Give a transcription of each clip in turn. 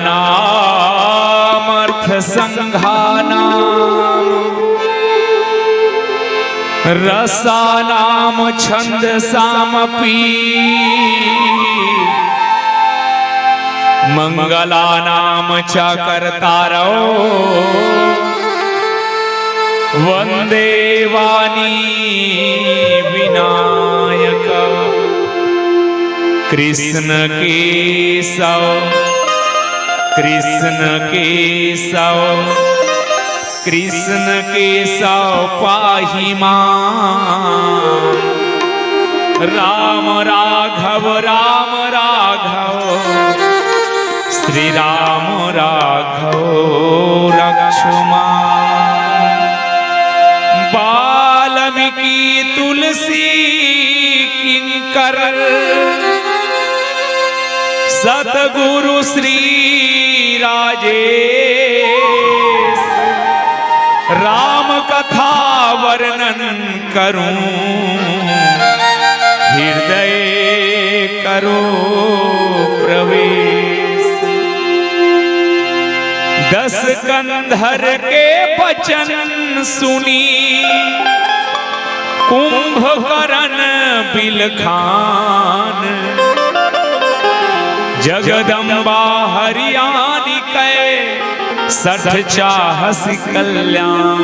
नाम अर्थ संघानाम रसानाम छंद सामपी मंगलानाम च कर्तारो वंदे वाणी विनायक कृष्ण केशव कृष्ण केशव कृष्ण केशव पाहि मां राम राघव श्री राम राघव रक्ष मां वाल्मीकि तुलसी किंकर सतगुरु श्री राजेश राम कथा वर्णन करूं हृदय करो प्रवेश। 10 कंधर के वचन सुनी कुंभकर्ण बिलखान जगदम्बा हरियाणी कै 60 चाहस कल्याण।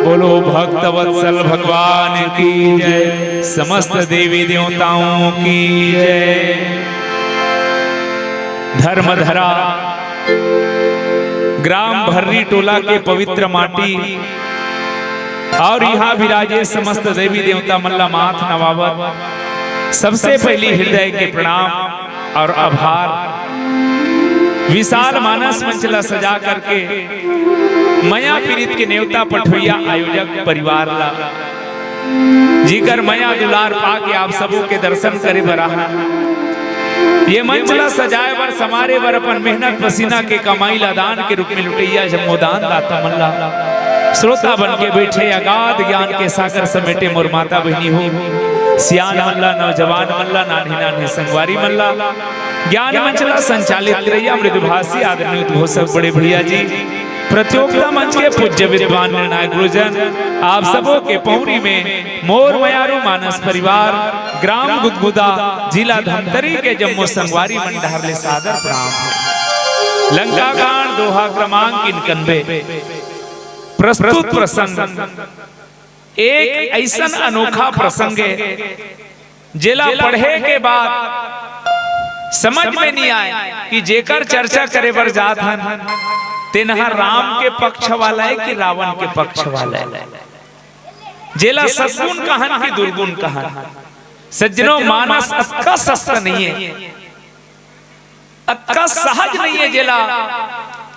बोलो भक्त वत्सल भगवान की जय, समस्त देवी देवताओं की जय। धर्मधरा ग्राम भर्री टोला के पवित्र माटी और यहाँ विराजे समस्त देवी देवता मल्ला माथ नवावत। सबसे पहली हृदय के प्रणाम और आभार। विशाल मानस मंचला सजा करके मया पीड़ित के नेवता पठोइया आयोजक परिवार ला जीकर मया दुलार पाके आप सबों के दर्शन करे बराहा। ये मंचला सजाए बर समारे बर अपन मेहनत पसीना के कमाई ला दान के रूप में लुटैया जमोदान दाता मल्ला श्रोता बन के बैठे अगाध ज्ञान के सागर समेटे मोर माता बहनी हो सियान मल्ला नौजवान मल्ला नानी नानी संगवारी मल्ला ज्ञान मंचला संचालित रैया मृदुभाषी आदरणीय उद्घोषक बड़े भैया जी प्रतियोगिता मंच के पूज्य विद्वान निर्णायक गुरुजन आप सबों के पौरी में मोर मयारू मानस परिवार ग्राम गुदगुदा जिला धमतरी के जम्मू संगवारी मंडहर ले सादर प्रणाम। लंका कांड दोहा क्रमांक 91 प्रस्तुत प्रसंग एक ऐसा अनोखा प्रसंग है जिला पढ़े के बाद समझ में नहीं आए कि जेकर चर्चा करे बर जात हन तेनहा राम के पक्ष वाला है कि रावण के पक्ष वाला है। जेला सद्गुण कहन की दुर्गुण कहन। सज्जनों मानस अक्का सस्ता नहीं है, अक्का सहज नहीं है। जेला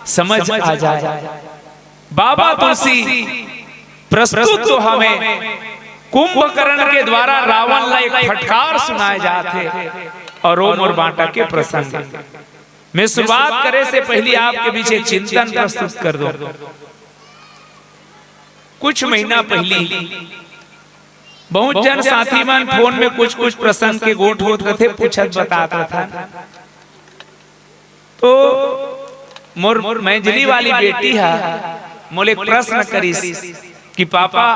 समझ आ जाए बाबा तुलसी प्रस्तुत तो हमें कुंभकर्ण के द्वारा रावण ला एक फटकार सुनाए जाते और ओम और बांटा के प्रसंग मैं शुरुआत करे से पहले आपके बीच एक चिंतन प्रस्तुत कर दो। कुछ महीना पहले बहुत जन साथी मन फोन में कुछ प्रसंग के गोट होत रहे पूछत बताता था। तो मोर मैंजली वाली बेटी है मोले प्रश्न करीस कि पापा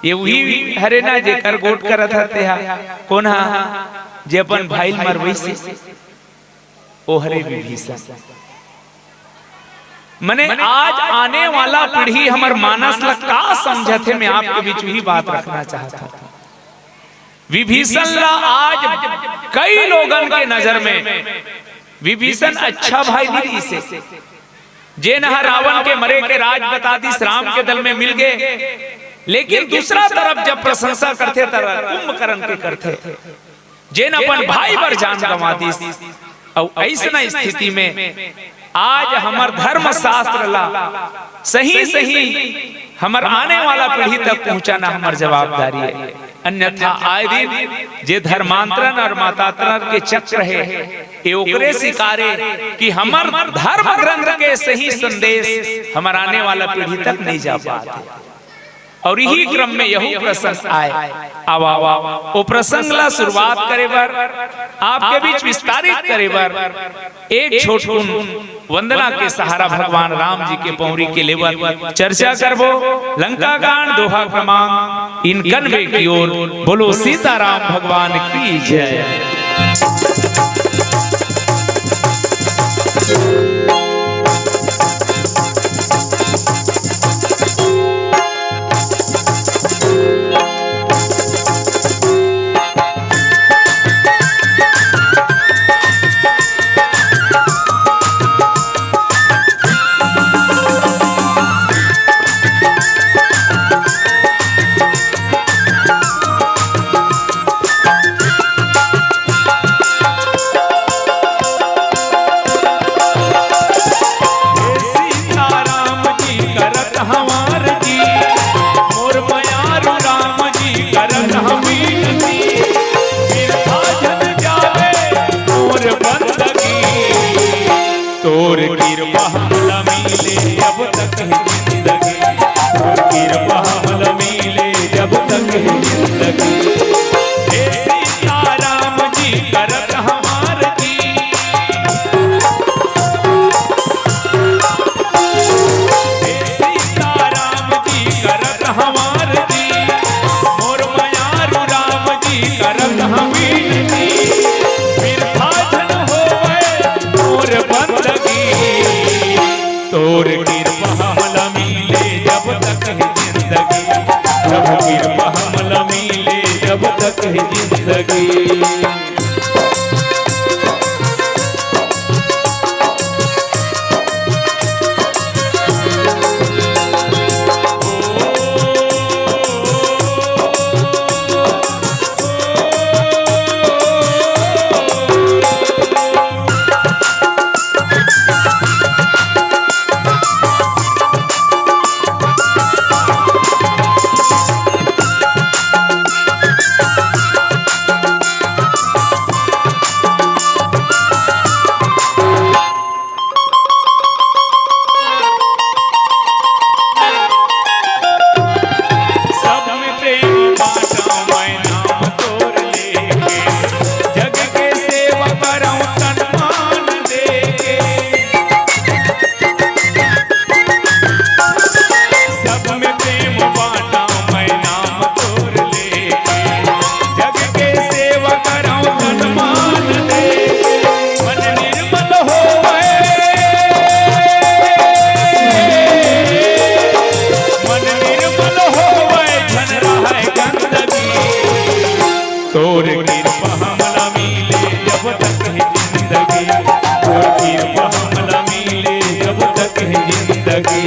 ये वही हरे ना जेकर गोट करत हते हा कौन हा जे अपन भाई मरवई से ओ हरे विभीषण। मने आज आने वाला पीढ़ी हमर मानस ला का समझते मैं आपके बीच ही बात रखना चाहता था। विभीषण ला आज कई लोगन के नजर में विभीषण अच्छा भाई नहीं से जे नहा रावण के मरे के राज बता दी राम के दल में मिल गए। लेकिन दूसरा तरफ जब प्रशंसा करते तरह कुंभकर्ण के करते जे न अपन भाई पर जान गंवा दी। और ऐसा स्थिति में आज हमार धर्म शास्त्र ला सही हमार आने वाला पीढ़ी तक पहुंचाना हमार जवाबदारी है। अन्यथा आए दिन जे धर्मांतरण और मतांतरण के चक्र है ये ओकरे शिकारे कि हमार धर्म ग्रंथ के सही संदेश हमार आने वाला पीढ़ी तक नहीं जा पाते। और यही क्रम में यही प्रसंग आए। अब वो प्रसंग ला शुरुआत करे बर आपके बीच विस्तारित करे बर एक छोटकुन वंदना के सहारा भगवान राम जी के पौरी के लेवल चर्चा करबो। लंका कांड दोहा क्रमांक इनकनवे की ओर बोलो सीताराम भगवान की जय। तोर कृपा हमला मिले जब तक है जिंदगी, तोर कृपा हमला मिले जब तक है जिंदगी। हे सीताराम जी करत हमार जी, हे सीताराम जी करत हमार जी, मोर मयारू राम जी करत हमीर जी। तोर कृपा हमला मिले जब तक है जिंदगी, तब कृपा हमला मिले जब तक है जिंदगी। तोर कृपा हमला मिले जब तक है जिंदगी, तोर कृपा हमला मिले जब तक है जिंदगी।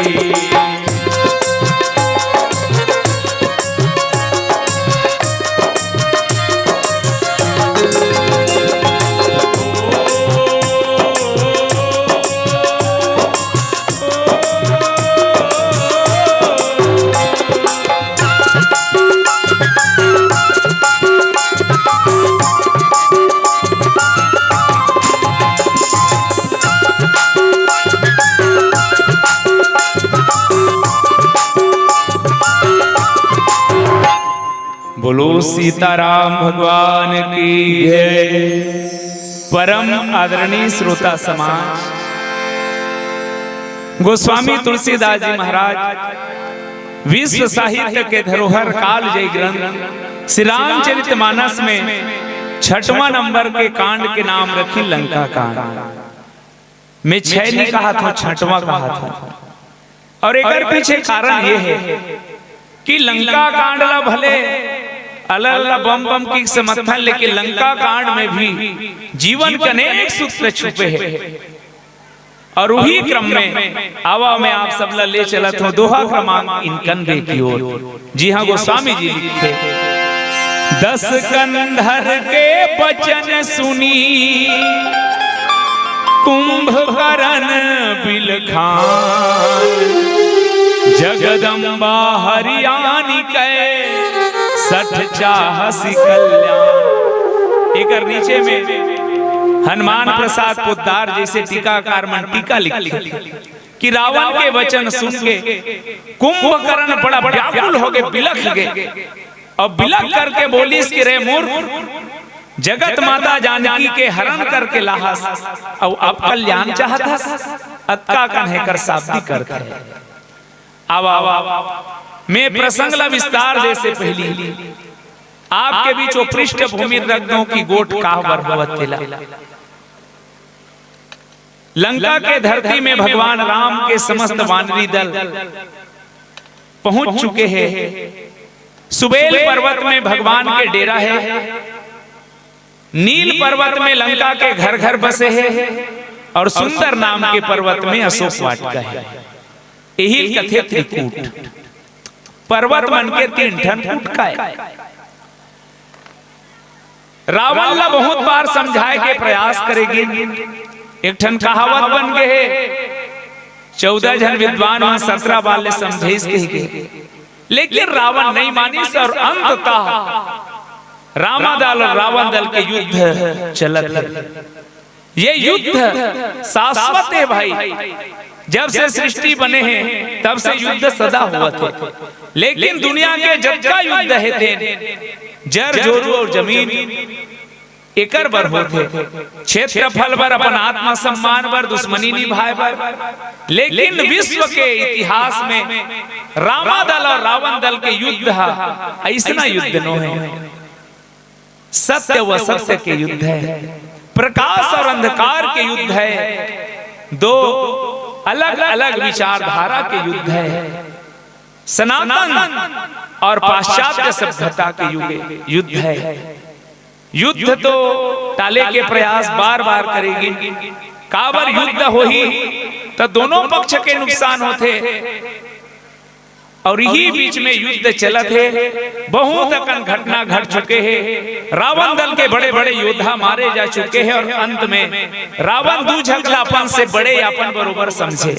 बोलो सीताराम भगवान की जय। परम आदरणीय श्रोता समाज, गोस्वामी तुलसीदास जी महाराज विश्व साहित्य के धरोहर काल जय ग्रंथ श्री रामचरितमानस में 6वां नंबर के कांड के नाम रखी लंका कांड। मैं 6 नहीं कहा था, 6वां कहा था। और एक पीछे कारण ये है कि लंका कांड ला भले अल्लाह बम बम की समर्थन, लेकिन लंका कांड में भी जीवन के अनेक सूत्र छुपे हैं। और वही क्रम में आवा में आप सब ले चला था दोहा क्रमांक इनकनवे की ओर। जी हाँ, गोस्वामी जी लिखे 10 कंधर के वचन सुनी कुंभकर्ण बिलखान, जगदम्बा हरियाणी के 60 चाहसी कल्याण। एक नीचे में हनुमान प्रसाद पोद्दार जैसे टीकाकार मन टीका लिखते कि रावण के वचन सुन के कुंभकर्ण बड़ा व्याकुल हो गए, बिलख गए और बिलख करके बोलिस कि रे मूर्ख, जगत माता जानकी के हरण करके लाहस और अब कल्याण चाहता अतका कन्हे कर शाब्दी करते अब मैं प्रसंग ला विस्तार दे से पहली आपके बीच वो पृष्ठभूमि रख दो की गोट का बरबवतेला। लंका के धरती में भगवान राम के समस्त वानरी दल पहुंच चुके हैं। सुबेल पर्वत में भगवान के डेरा है, नील पर्वत में लंका के घर घर बसे हैं और सुंदर नाम के पर्वत में अशोक वाटिका है। यही कथे त्रिकूट पर्वत मन के 3 ठन कूट का है। रावण ला बहुत बार समझाए के प्रयास करेगी, एक ठन कहावत बन गए 14 जन विद्वान 17 वाले समझेस कही, लेकिन रावण नहीं मानिस और अंततः रामादल और रावण दल के युद्ध चलत है। ये युद्ध शाश्वत है भाई, जब से सृष्टि बने हैं तब से युद्ध सदा हुआ थे। लेकिन दुनिया के जब का युद्ध है थे जर जोरू और जमीन एकर बर होते, क्षेत्रफल बर अपन आत्मा सम्मान बर दुश्मनी निभाए बर। लेकिन विश्व के इतिहास में रामादल और रावण दल के युद्ध ऐसा युद्ध नो है, सत्य व सत्य के युद्ध है, प्रकाश और अंधकार के युद्ध है, दो अलग अलग विचारधारा के युद्ध है, सनातन और पाश्चात्य सभ्यता के युद्ध है। युद्ध तो टाले के प्रयास बार बार करेगी, काबर युद्ध हो ही तो दोनों पक्ष के नुकसान होते और यही बीच में युद्ध चलत है। बहुत अकन घटना घट चुके हैं, रावण दल के बड़े बड़े योद्धा मारे जा चुके हैं और अंत में रावण दूझकलापन से बड़े यापन बरोबर समझे।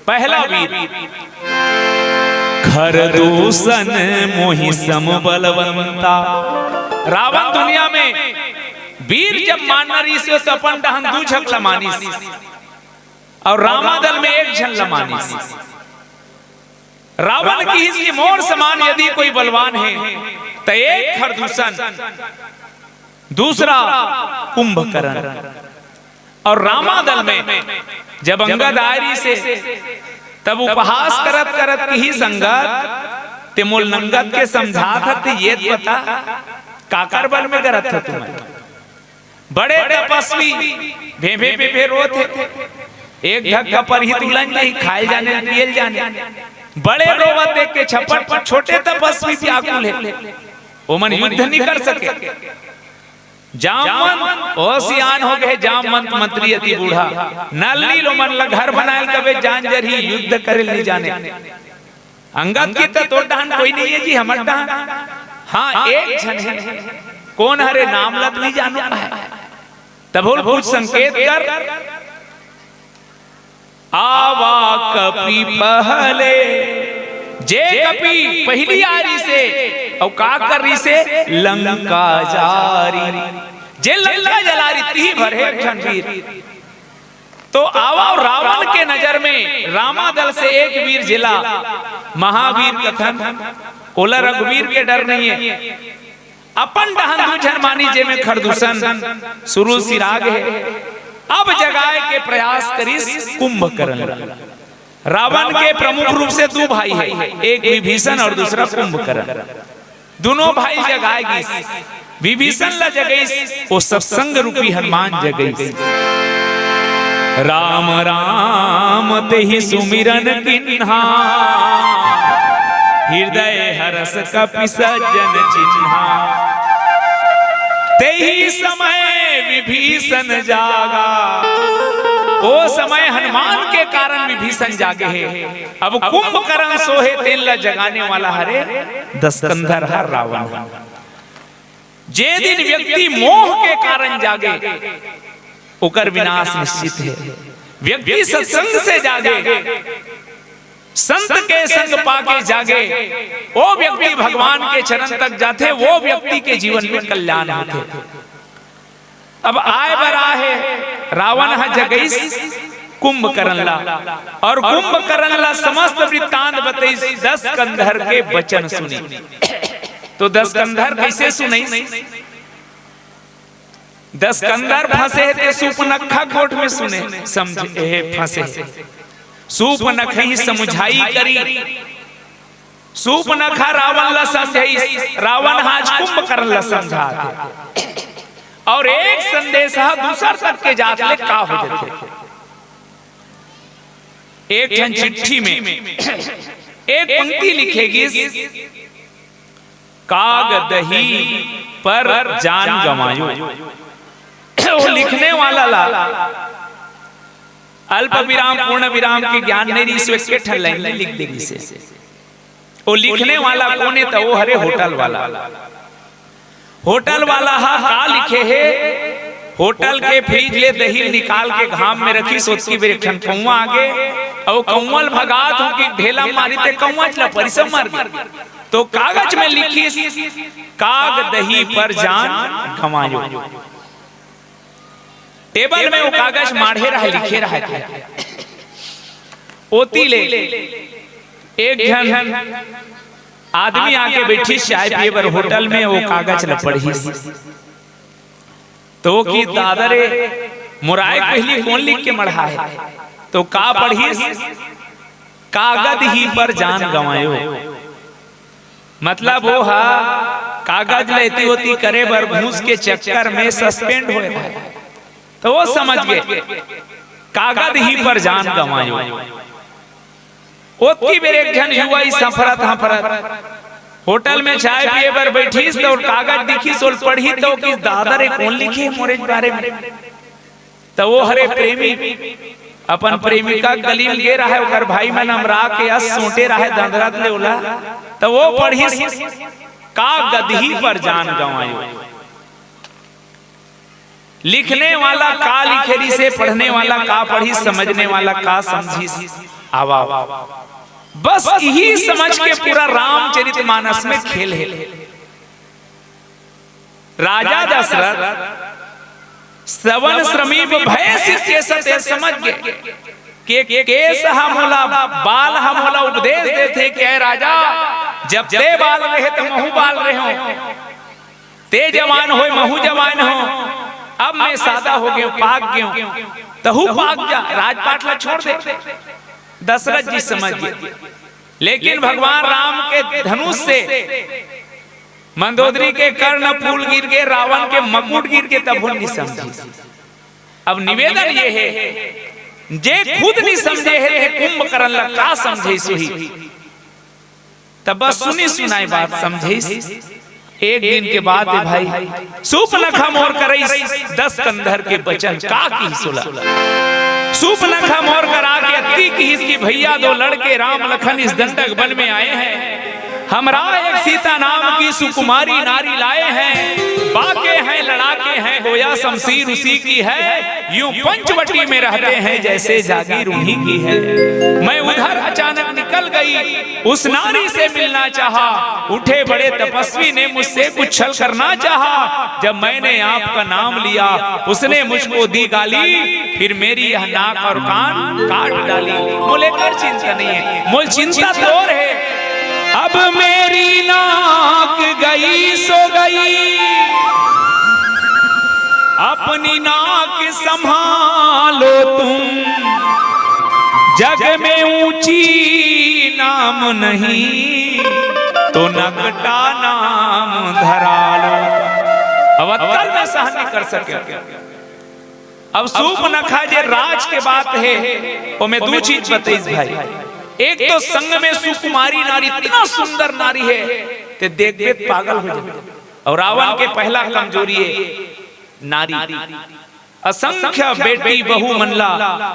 पहला वीर खरदूषण मोहि सम बलवंता। रावण दुनिया में वीर जब मानना रही से तो अपन डहन दूझक लमानिस और रामादल में एक झन लमानिस। रावण की इसकी मोर समान यदि कोई बलवान है तो एक खरदूषण, दूसरा कुंभकर्ण। और रामादल में जब अंगद आयरी से तब उपहास करत करत ही संगत ते मोल नंगत के समझात थे ये पता काकर बल में करत था तुम्हें। बड़े तपस्वी भे भे भे भे रोते, एक धक्का पर ही तुलन नहीं खाए जाने पियल जाने। बड़े रोवत देख के छप्पट पर छोटे तपस्वी व्याकुल है, वो मन युद्ध नहीं कर सके। जामवंत ओसियान हो गए, जामवंत मंत्री अति बूढ़ा नलनी लो मन लग घर बनाए कबे जानजर ही युद्ध करे नहीं जाने। अंगद की तो डहन कोई नहीं है जी, हमर डहन हाँ एक जन है, कौन हरे नाम लग नहीं जानो है। तब बोल कुछ संकेत कर, आवा कपि पहले जे कपि पहली आरी से और का कर रही से लंका जारी, जे लंका जलारी ती भरे वीर। तो आवा रावण के नजर में रामादल से एक वीर जिला महावीर कथन, ओला रघुवीर के डर नहीं है। अपन डहन दूझन मानी जे में खरदूषण शुरू सिराग है। अब जगाए के प्रयास करिस कुंभकर्ण। रावण के प्रमुख रूप से 2 भाई है, एक विभीषण और दूसरा कुंभकर्ण। दोनों भाई जगाएगी। विभीषण ला जगईस वो सत्संग रूपी हनुमान जगईस। राम राम तेहि सुमिरन किन्हा, हृदय हरस कपि सज्जन चिन्हा। तेहि समय विभीषण जागा, ओ समय हनुमान के कारण विभीषण जागे है। अब कुंभकर्ण सोहे तेल ला जगाने वाला हरे दस्कंधर हर रावण। जे दिन व्यक्ति मोह के कारण जागे ओकर विनाश निश्चित है। व्यक्ति सत्संग से जागे, संत के संग पाके जागे, वो व्यक्ति भगवान के चरण तक जाते, वो व्यक्ति के जीवन में कल्याण होते। अब आए बरा है रावण हा जगईस कुंभकर्ण ला, और कुंभकर्ण ला समस्त वृत्तांत बतईस, 10 कंधर के वचन सुनी। तो 10 कंधर कैसे सुनई? 10 कंधर फंसे थे सूपनखा कोट में सुने, समझे फंसे सूपनखा ही समझाई करी, सूपनखा रावण ला समझाई, रावण आज कुंभकर्ण ला समझा, और एक संदेश दूसर तक के जात ले का हो जाते। एक जन चिट्ठी में एक पंक्ति लिखेगी, कागदही पर जान गंवायो। वो लिखने वाला ला अल्प विराम पूर्ण विराम के ज्ञान नहीं रही, के ठल्लाइन लिख देगी से। वो लिखने वाला कौन है? तो वो हरे होटल वाला। होटल वाला हा का लिखे है? होटल के फ्रिज ले दही निकाल के घाम में रखी, सोच की बेरखन कौवा आगे, और कौवल भगात हो कि ढेला मारी ते कौवा चला परिसम मार गई। तो कागज में लिखी, काग दही पर जान गंवायो। टेबल में वो कागज माढ़े रहे, लिखे रहे। ओती ले एक जन आदमी आके बैठी चाय पिए बर होटल में, वो कागज ल पढ़ी। तो की दादरे मुराय पहली कौन लिख के मढ़ा है? तो का पढ़ी? कागज ही पर जान गंवायो। मतलब वो हा कागज लेती होती करे बर घूस के चक्कर में सस्पेंड हो रहा है। तो वो समझ गए कागज ही पर जान गंवायो। ओती बेर एक जन युवा सफरत हफरत होटल में चाय पिए बर बैठी, तो कागज दिखी सोल पढ़ी, तो किस दादर कौन लिखे मोरे बारे में? तो वो हरे प्रेमी अपन प्रेमिका गलीम गे रहा है, ओकर भाई मन हमरा के अस सोटे रहा है दंदरात ले ओला। तो वो पढ़ी, कागज ही पर जान गंवायो। लिखने वाला का लिखेरी से, पढ़ने वाला का पढ़ी, समझने वाला का समझी। आवा बस यही समझ के पूरा रामचरितमानस में खेल है। राजा दशरथ श्रवण श्रमीप भय सिद्धेशते समझ गए कि केस हमला बाल हमला उपदेश देते कि राजा जब ते बाल रहे तो महू बाल रहे हो, ते जवान हो महू जवान हो, अब मैं सादा हो गया पाक गया, तहु पाक जा, राजपाट ला छोड़ दे। दशरथ जी समझ गए, लेकिन भगवान राम के धनुष से मंदोदरी के कर्ण फूल गिर गए, रावण के मकुट गिर के, तब नहीं समझे। अब निवेदन ये है, जे खुद नहीं समझे है कुंभकर्ण ला का समझे सुही, तब बस सुनी सुनाई बात समझे। एक दिन के बाद भाई सूपनखा मोर करई 10 कंधर के बचन का की सुला। सूपनखा मोर करा के अति की इसकी भैया 2 लड़के राम लखन इस दंडक वन में आए हैं, हमरा एक सीता नाम की सुकुमारी नारी लाए हैं, बाके हैं लड़ाके हैं, गोया शमशीर उसी की है, यूं पंचवटी में रहते हैं जैसे जागीर उन्हीं की है। मैं उधर अचानक निकल गई, उस नारी से मिलना चाहा, उठे बड़े तपस्वी ने मुझसे कुछ छल करना चाहा, जब मैंने आपका नाम लिया उसने मुझको दी गाली, फिर मेरी यह नाक और कान काट डाली। मुझे कर चिंता नहीं है, मुझे चिंता तो और है, अब मेरी नाक गई सो गई, अपनी नाक संभालो तुम, जग में ऊंची नाम नहीं तो नगटा नाम धरा लो। अब अक्कल में सहन नहीं कर सके। अब सूपनखा जे राज के बात है, वो मैं 2 चीज बताइस भाई। एक तो संग में सुकुमारी नारी, इतना सुंदर नारी है ते देख देख पागल हो जाए। और रावण के पहला कमजोरी है नारी, असंख्य बेटी बहु मनला,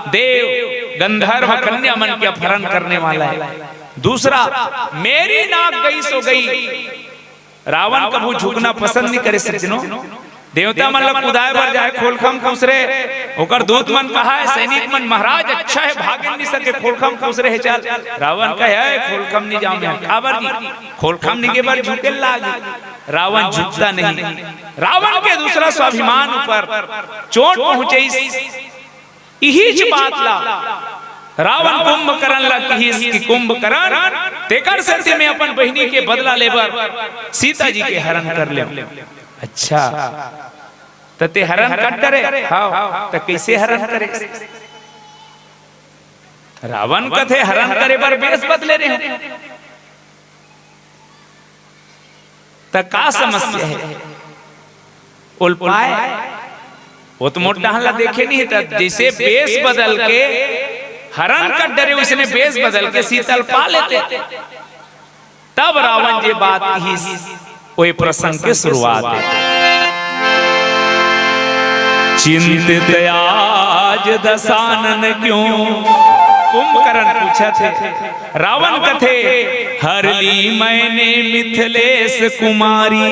देव गंधर्व कन्या मन के अपहरण करने वाला है। दूसरा, मेरी नाक गई सो गई। रावण कभू झुकना पसंद नहीं करे सज्जनों, देवता मन लग कुदाए बर जाए खोलखम खुसरे, ओकर दूत मन कहा है सैनिक मन महाराज अच्छा है भागे नहीं सके खोलखम खुसरे है चल। रावण कहे खोलखम नहीं जाऊं मैं, काबर की खोलखम नहीं के बार झुके लागी। रावण झुकता नहीं। रावण के दूसरा स्वाभिमान पर चोट पहुंचे इही बात ला रावण कुंभकर्ण ला कि कुंभकर्ण तेकर से में अपन बहिनी के बदला लेबर सीता जी के हरण कर ले। अच्छा ते हरण कर डरे हाँ तो कैसे हरण करे? रावण कथे हरण करे पर बेस बदले रहे तो का समस्या है? उल्पाए वो तो मोटा हल्ला देखे नहीं था, जैसे बेस बदल के हरण कर डरे उसने बेस बदल के शीतल पा लेते। तब रावण जी बात ही वही प्रसंग के शुरुआत है। चिंतित आज दशानन क्यों कुंभकर्ण पूछा थे। रावण कथे हर ली मैंने मिथिलेश कुमारी।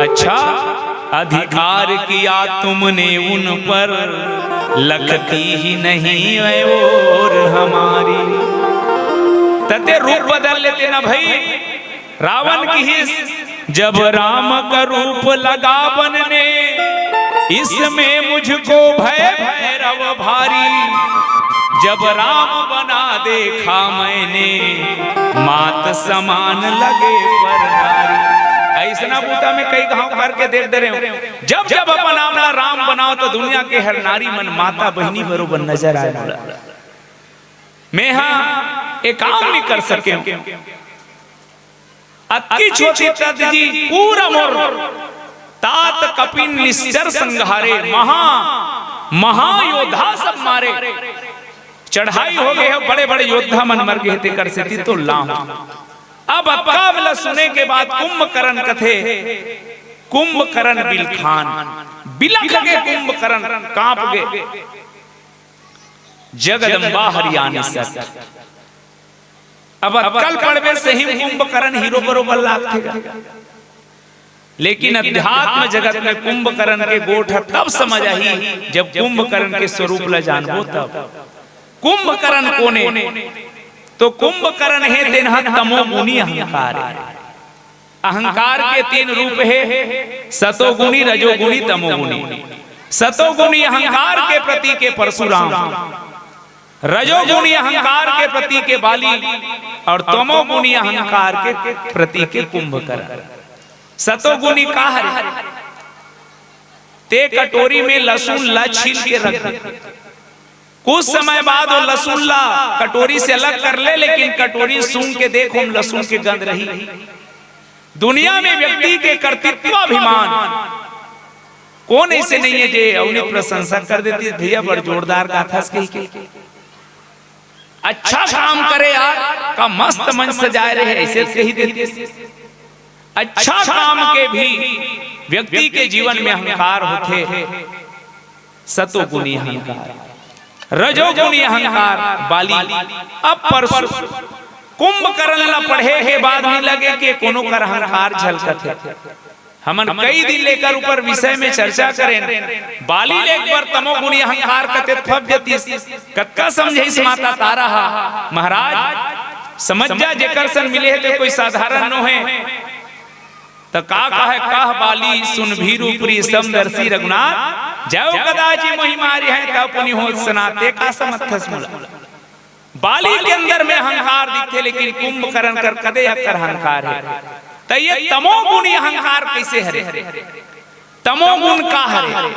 अच्छा अधिकार किया तुमने उन पर लगती ही नहीं है और हमारी। तते रूप बदल लेते ना भाई रावण की हिस जब राम का रूप लगा बनने इसमें मुझको भय भैरव भारी। जब राम बना देखा मैंने मात समान लगे पर नारी। ऐसा बूता में कई गांव करके देख दे रहे हो। जब जब अपन अपना राम बनाओ तो दुनिया के हर नारी मन माता बहनी बरोबर नजर आए। मैं हाँ एक काम नहीं कर सके। अति छोटी तद जी पूरा मोर तात कपिन निश्चर संघारे महायोद्धा सब मारे। चढ़ाई हो गए है बड़े बड़े योद्धा मन मर गए थे कर से तो लाम। अब काबला सुने के बाद कुंभकर्ण कथे कुंभकर्ण बिलखान बिलख गए कुंभकर्ण कांप गए। जगदम्बा हरियाणी सत अब कल पड़वे से ही कुंभकर्ण हीरो बरोबर लागते। लेकिन अध्यात्म जगत में कुंभकर्ण के गोठ तब समझ आई जब कुंभकर्ण के स्वरूप ला जानबो। तब कुंभकर्ण कोने तो कुंभकर्ण है तेनहा तमोगुणी अहंकार। अहंकार के तीन रूप है सतोगुणी रजोगुणी तमोगुणी। सतोगुणी अहंकार के प्रति के परशुराम, रजोगुणी अहंकार के प्रति के बाली और तमोगुणी अहंकार के प्रति के कुंभकर्ण। सतोगुणी का है ते कटोरी में लहसुन ला छील के रख कुछ समय बाद वो लहसुन ला कटोरी से अलग कर ले, लेकिन कटोरी सूंघ के देखो लहसुन की गंध रही। दुनिया में व्यक्ति के कर्तृत्वाभिमान कौन ऐसे नहीं है जे अपनी प्रशंसा कर देती है। भैया बड़ जोरदार गाथा के अच्छा काम करे यार का मस्त मन सजाए रहे ऐसे कही देती। अच्छा काम के भी व्यक्ति के जीवन में अहंकार होते। सतोगुणी अहंकार रजोगुणी अहंकार बाली। अब परसु कुंभकर्ण ला पढ़े है बाद में लगे कि कोनो कर अहंकार झलकत है। हमन कई दिन लेकर ऊपर विषय में चर्चा करें। बाली लेक पर तमोगुणी अहंकार कते फब जती कक्का समझे इस माता तारा महाराज समझ जा जेकर सन मिले है तो कोई साधारण नो है। तो का कहे कह बाली सुन भीरु प्री समदर्शी रघुनाथ जय कदाची महिमारी है तब पुनि हो सनाते का समर्थस मुला। बाली के अंदर में अहंकार दिखे लेकिन कुंभकर्ण कर कदे अकर अहंकार है। तो ये तमोगुणी अहंकार कैसे हरे? तमोगुण का हरे?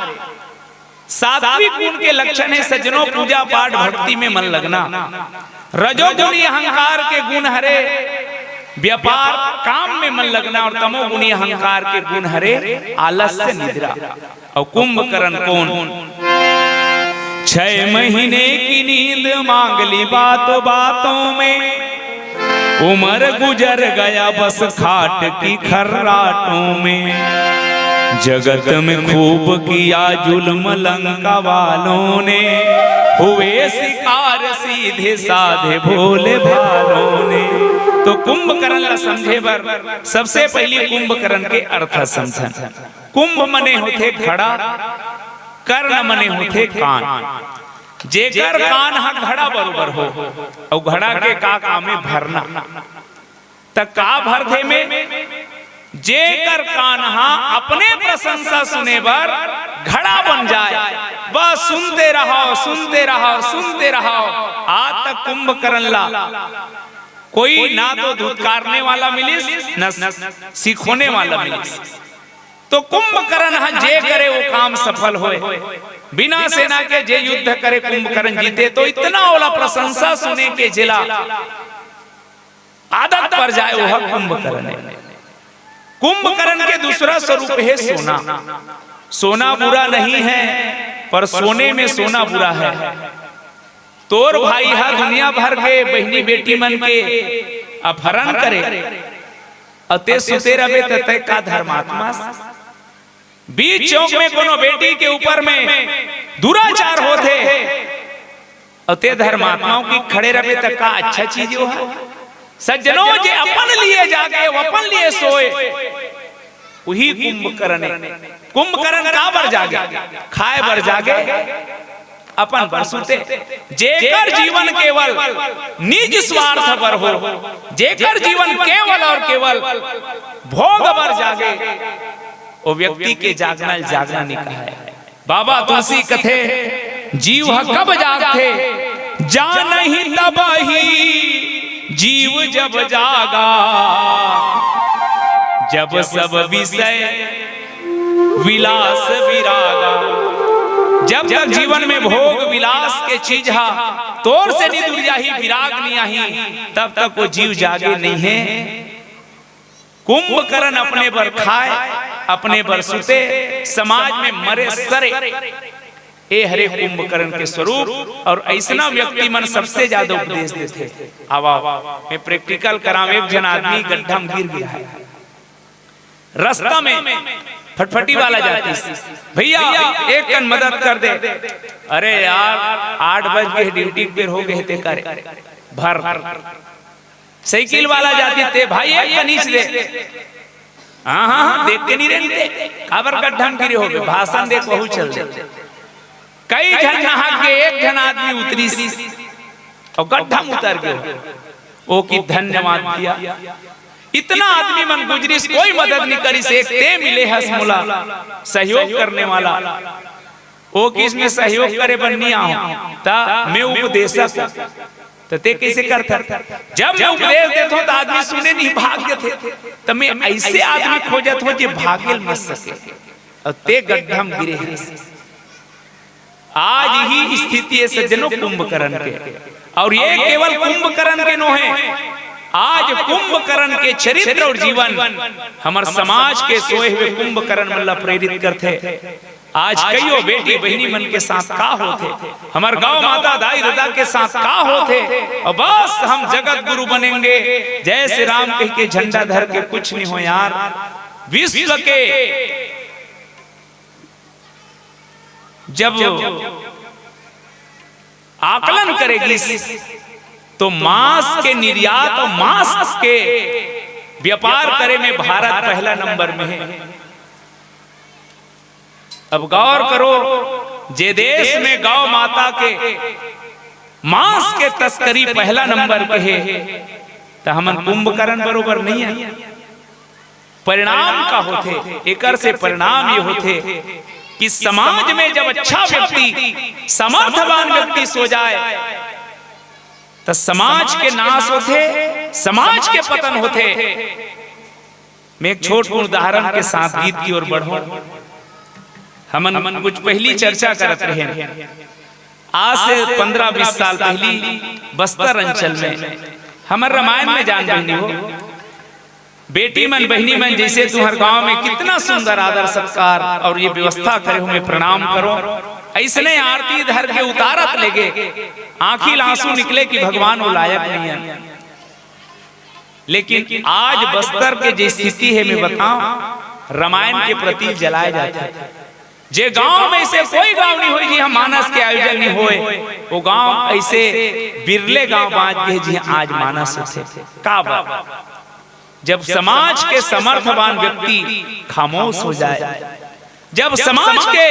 सात्विक गुण के लक्षण है सज्जनों पूजा पाठ भक्ति में मन लगना। रजोगुणी अहंकार के गुण हरे व्यापार काम में मन लगना। और तमोगुणी अहंकार के गुण हरे आलस्य निद्रा। और कुंभकर्ण कौन 6 महीने की नींद मांग ली बातों बातों में। उम्र गुजर गया बस खाट की खर्राटों में। जगत में खूब किया जुल्म लंका वालों ने। हुए शिकार सीधे साधे भोले भालों ने। तो कुंभकर्ण समझे बर सबसे पहले कुंभकर्ण के अर्थ समझन। कुंभ मने होते घड़ा, कर्ण मने होते कान। जेकर कान हा घड़ा बरोबर हो और घड़ा के का काम में भरना। त का भरथे में जेकर कान्हा अपने प्रशंसा सुने बर घड़ा बन जाए, बस सुनते रहो सुनते रहो सुनते रहो। आज तक कुंभकर्ण ला कोई ना तो धुतकारने वाला मिलिस न सिखोने वाला मिलिस। तो कुंभकर्ण जे करे वो काम सफल होए, बिना सेना के जे युद्ध करे कुंभकर्ण जीते। तो इतना ओला प्रशंसा सुने के जिला आदत पर जाए वह कुंभकर्ण। कुंभकर्ण के दूसरा स्वरूप है सोना। सोना बुरा नहीं है, पर सोने में सोना बुरा है। तोर भाई है दुनिया भर के बहनी बेटी मन के अपहरण करे, अते सुते रहे तते का धर्मात्मा। बीच चौक में कोनो बेटी के ऊपर में दुराचार होते, अते धर्मात्माओं की खड़े रहे तक का अच्छा चीज हो है। सज्जनों जे अपन लिए जागे अपन लिए सोए, वही कुंभकर्ण। कुंभकर्ण का बर जागे, खाए बर जागे, अपन बर सुते। जेकर जीवन केवल निज स्वार्थ पर हो, जेकर जीवन केवल और केवल भोग बर जागे, वो व्यक्ति के जागना जागना नहीं कहा है। बाबा तुलसी कथे जीव कब जागते, जान ही तब ही जीव जब जागा, जब सब विषय विलास विरागा। जब तक जीवन में भोग विलास के चीज हा तोर से नहीं दूर जाही, विराग नहीं आही, तब तक वो जीव जागे नहीं है। कुंभकर्ण अपने पर खाए अपने पर सुते, समाज में मरे सरे, ए हरे कुंभकर्ण के स्वरूप। और ऐसा व्यक्ति मन सबसे ज्यादा उपदेश देते। आवा मैं प्रैक्टिकल कराऊं। एक जन आदमी गड्ढा में गिर गया है, रास्ता में फटफटी वाला जाती, भैया एक कन मदद कर दे। अरे यार 8 बज के ड्यूटी पे हो गए थे, करे भर साइकिल वाला जाती थे, भाई एक कनीच दे। हाँ देख के नहीं रहते, खबर गड्ढा में गिरे हो गए, भाषण देख बहुत चल दे। कई जन नहा के एक जन आदमी उतरी और गड्ढा में उतर गए, ओ की धन्यवाद दिया। इतना आदमी मन गुजरी, कोई मदद नहीं करी से, एक ते मिले हसमुला सहयोग करने वाला। ओ किस में सहयोग करे बननी आओ ता मैं उपदेशक, तो ते कैसे करता? जब मैं उपदेश देता हूं तो आदमी सुने नहीं, भाग थे। तो मैं ऐसे आदमी खोजत हो जो भागेल मत सके, और ते गड्ढा में गिरे हैं। आज ही स्थिति है सज्जनों कुंभकर्ण के, और ये केवल कुंभकर्ण के नो है। आज कुंभकर्ण के चरित्र और जीवन हमारे समाज के सोए हुए कुंभकर्ण मन प्रेरित करते। आज कईयों बेटी बहनी मन के साथ का होते, हमारे गांव माता दाई दादा के साथ का होते, और बस हम जगत गुरु बनेंगे जय श्री राम कह के झंडा धर के कुछ नहीं हो यार। विश्व के जब आकलन करेगी तो मांस के निर्यात और मांस के व्यापार करे में भारत पहला नंबर में है। अब गौर करो, जे देश में गौ माता के मांस के तस्करी पहला नंबर पे है, तो हम कुंभकर्ण बरोबर नहीं है। परिणाम का होते, एकर से परिणाम ये होते कि समाज में जब अच्छा व्यक्ति समर्थवान व्यक्ति सो जाए तो समाज के नाश होते, समाज के पतन होते। मैं एक छोट उदाहरण के साथ गीत की ओर बढ़ूं। हमन कुछ पहली चर्चा करत रहे, आज से 15-20 साल पहली बस्तर अंचल में हमारे रामायण में जान बहनी हो, बेटी मन बहनी मन जैसे तुम्हार गांव में कितना सुंदर आदर सत्कार और ये व्यवस्था करे हो, मैं प्रणाम करो। ऐसने आरती धर के उतारत लेगे, आंखी आंसू निकले कि भगवान वो लायक नहीं है। लेकिन आज बस्तर के जो स्थिति है मैं बताऊं, रामायण के प्रति जलाए जाते हैं। जे गांव में से कोई गांव नहीं हुई जी हम मानस के आयोजन नहीं हुए, वो गांव ऐसे बिरले गांव बाज गए जी आज मानस होते। का बात जब समाज के समर्थवान व्यक्ति खामोश हो जाए, जब समाज के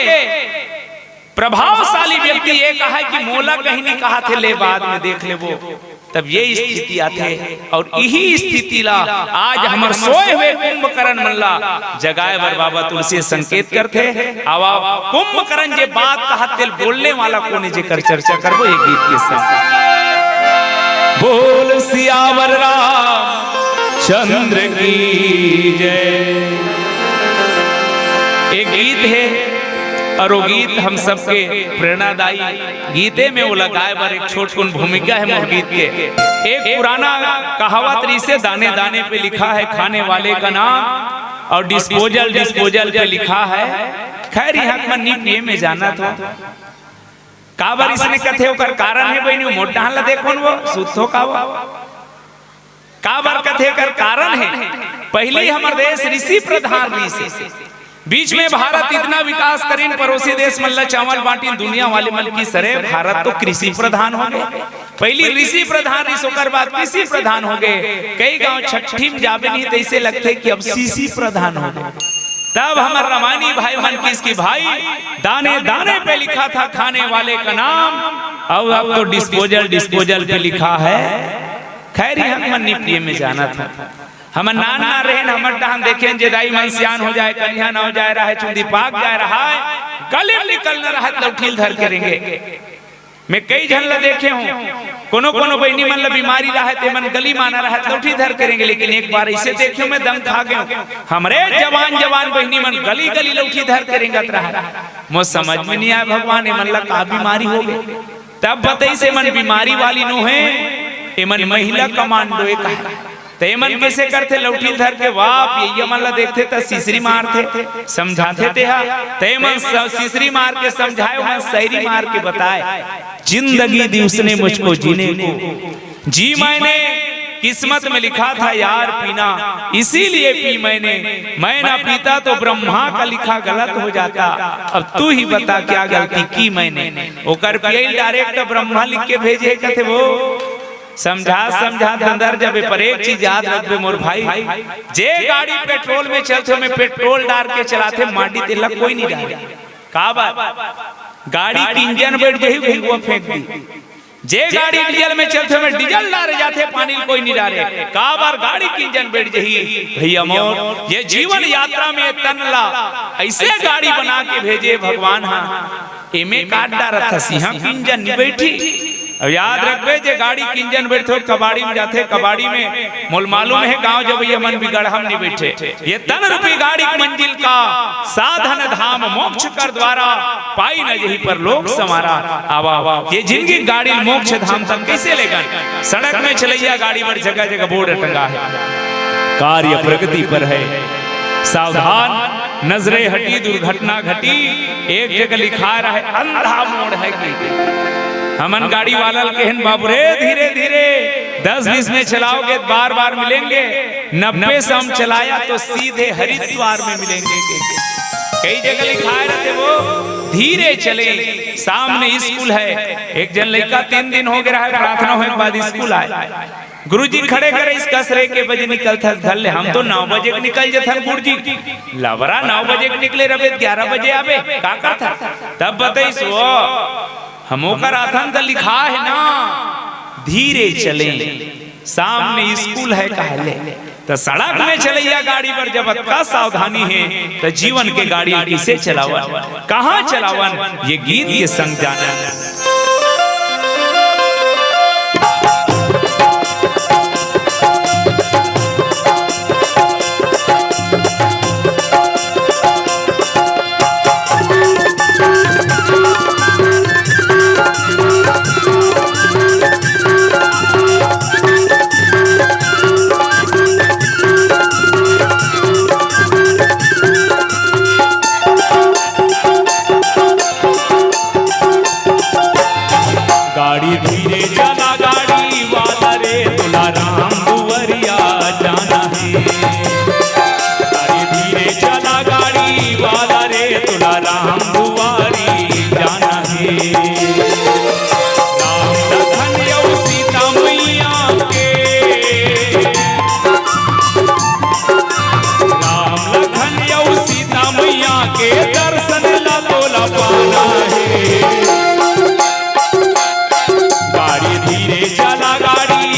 प्रभावशाली व्यक्ति ये कहा कि मोला कहीं नहीं कहा थे ले बाद में देख ले वो, तब ये स्थिति आथे और यही स्थिति ला आज हमर सोए हुए कुंभकर्ण मन ला जगाए बर बाबा तुलसी संकेत करथे। आवा कुंभकर्ण जे बात कहत तेल बोलने वाला कोने जे कर चर्चा करबो एक गीत के संग। बोल सियावर चंद्र की जय। एक गीत है और वो गीत हम सबके प्रेरणादायी गीते में वो लगाए बर एक छोट कुन भूमिका है मोर गीत के। एक पुराना कहावत से दाने दाने पे लिखा है खाने वाले का नाम और डिस्पोजल डिस्पोजल पे लिखा है। खैर यहाँ मन नी में जाना था काबर इसने कथे ओकर कारण है बहनी मोटा ला देखो वो सुथो काबर कथे कर कारण है। पहले हमारे देश ऋषि प्रधान ऋषि बीच में भारत इतना विकास करीन पड़ोसी देश मल्ला चावल बांटी दुनिया वाले मल की सरे भारत तो कृषि प्रधान हो गए। पहली ऋषि प्रधान ऋषोकर बाद कृषि प्रधान हो गए। कई गांव छठी में जावे नहीं तो ऐसे लगते कि अब सीसी प्रधान हो गए। तब हमारे रामायणी भाई मन किसकी भाई दाने दाने पे लिखा था खाने वाले का नाम और अब तो डिस्पोजल डिस्पोजल पे लिखा है। खैर हम मन निपटिए में जाना था हम नान ना रहे हमर डान देखें जे दाई मन सियान हो जाए कन्या ना हो जाए रहा है चुंदी पाक जाए रहा है गले निकल न रहा लौठील धर करेंगे। मैं कई झन ला देखे हूं कोनो कोनो बहनी मन ला बीमारी रहा है ते मन गली माना रहा है लौठी धर करेंगे। लेकिन एक बार ऐसे देखियो मैं दम खा गया हमरे जवान जवान बहनी मन गली गली लौठी धर करेंगे रहा मो समझ में नहीं आया भगवान मन ला का बीमारी हो गई। तब बताई से मन बीमारी वाली नो है एमन महिला कमांडो एक है ते मन कैसे करते लौठी धर के वाप ये मन ला देखते त सीसरी मारते समझाते थे ते मन सीसरी मार के समझाए मन सैरी मार के बताए जिंदगी दी उसने मुझको जीने को जी मैंने किस्मत में लिखा था यार पीना इसीलिए पी मैं ना पीता तो ब्रह्मा का लिखा गलत हो जाता। अब तू ही बता क्या गलती की मैंने ओकर पिए डायरेक्ट ब्रह्मा लिख के भेजे कहते वो समझा समझा अंदर जब पर एक चीज याद रखबे मोर भाई जे गाड़ी पेट्रोल में चलते में पेट्रोल डाल के चलाते माटी तिलक कोई नहीं डाले का बात गाड़ी की इंजन बैठ जही घुंगुआ फेंक दी। जे गाड़ी डीजल में चलते में डीजल डाले जाते पानी कोई नहीं डाले का बार गाड़ी की इंजन बैठ जही भैया मोर ये जीवन यात्रा में तन ला ऐसे गाड़ी बना के भेजे भगवान। हाँ एमे काट डारा था सिंह की इंजन नहीं बैठी। अब याद रखबे जे गाड़ी की इंजन बैठे कबाड़ी में जाते कबाड़ी में मोल मालूम है गांव जब ये मन बिगड़ हम नहीं बैठे ये तन रूपी गाड़ी की मंजिल का साधन धाम मोक्ष कर द्वारा पाई न यही पर लोग समारा आवा ये जिनकी गाड़ी मोक्ष धाम तक कैसे लेगन। सड़क में चलैया गाड़ी पर जगह जगह बोर्ड टंगा है कार्य प्रगति पर है सावधान नजरें हटी दुर्घटना घटी। एक जगह लिखा रहा है अंधा मोड़ है कि हमन गाड़ी वाला कहन बाबू रे धीरे धीरे 10-20 में चलाओगे बार बार मिलेंगे 90 से हम चलाया तो सीधे हरिद्वार में मिलेंगे। कई जगह लिखा रहते वो धीरे चले सामने स्कूल है। एक जन लड़का 3 दिन हो गया है प्रार्थना होने के बाद स्कूल आए गुरुजी खड़े करे इस कसरे के बजे निकलता घर ले हम तो 9 बजे निकल जाते गुरुजी लवरा 9 बजे निकले रबे 11 बजे आवे का करता तब बताइस वो हमो का राथन तो लिखा है ना धीरे चले सामने स्कूल है कहले तो सड़क में चलैया गाड़ी पर जब का सावधानी है तो जीवन के गाड़ी किसे चलावन कहाँ चलावन ये गीत के संग जाना। गाड़ी धीरे चला गाड़ी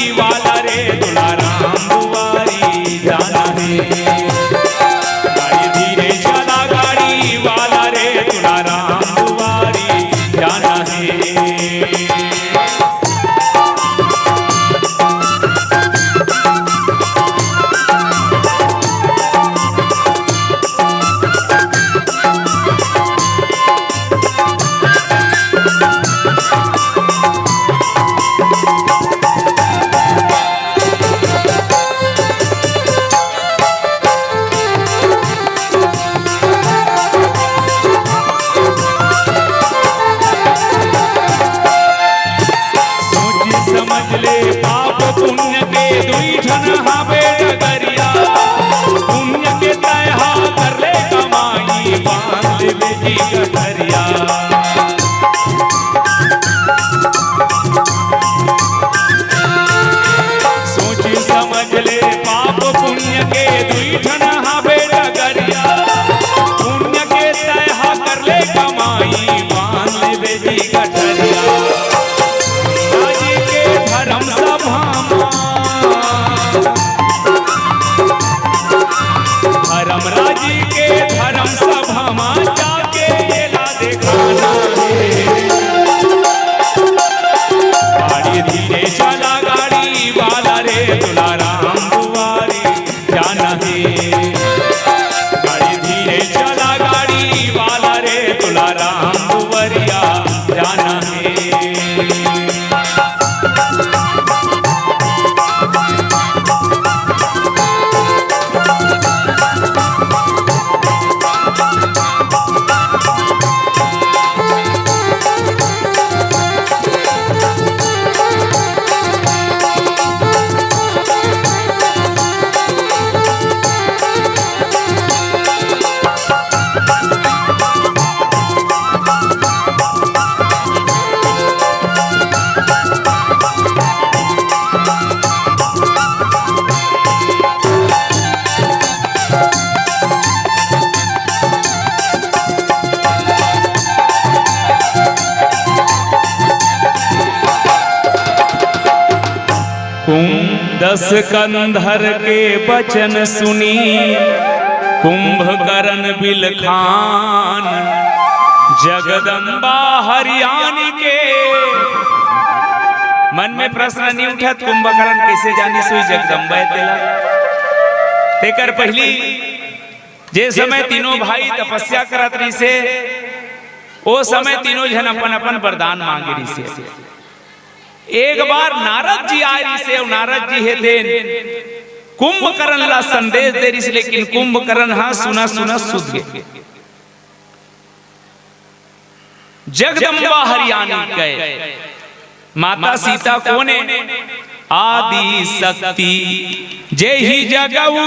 दस कंधर के बचन सुनी कुंभकर्ण बिलखान, जगदम्बा हरियाणी के। मन में प्रश्न नहीं उठत कुंभकर्ण कैसे जानी सोई जगदम्बा तेला। तेकर पहली जे समय तीनों भाई तपस्या करत रही से, ओ समय तीनों जन अपन अपन वरदान मांगे रही से। एक बार नारद जी आ रही से, नारद जी हे कुंभकर्ण ला संदेश दे रही से, लेकिन कुंभकर्ण हाँ सुना सुना सुध गए। जगदम्बा हरियाणी गए, माता सीता कोने आदि शक्ति, जे ही जगऊ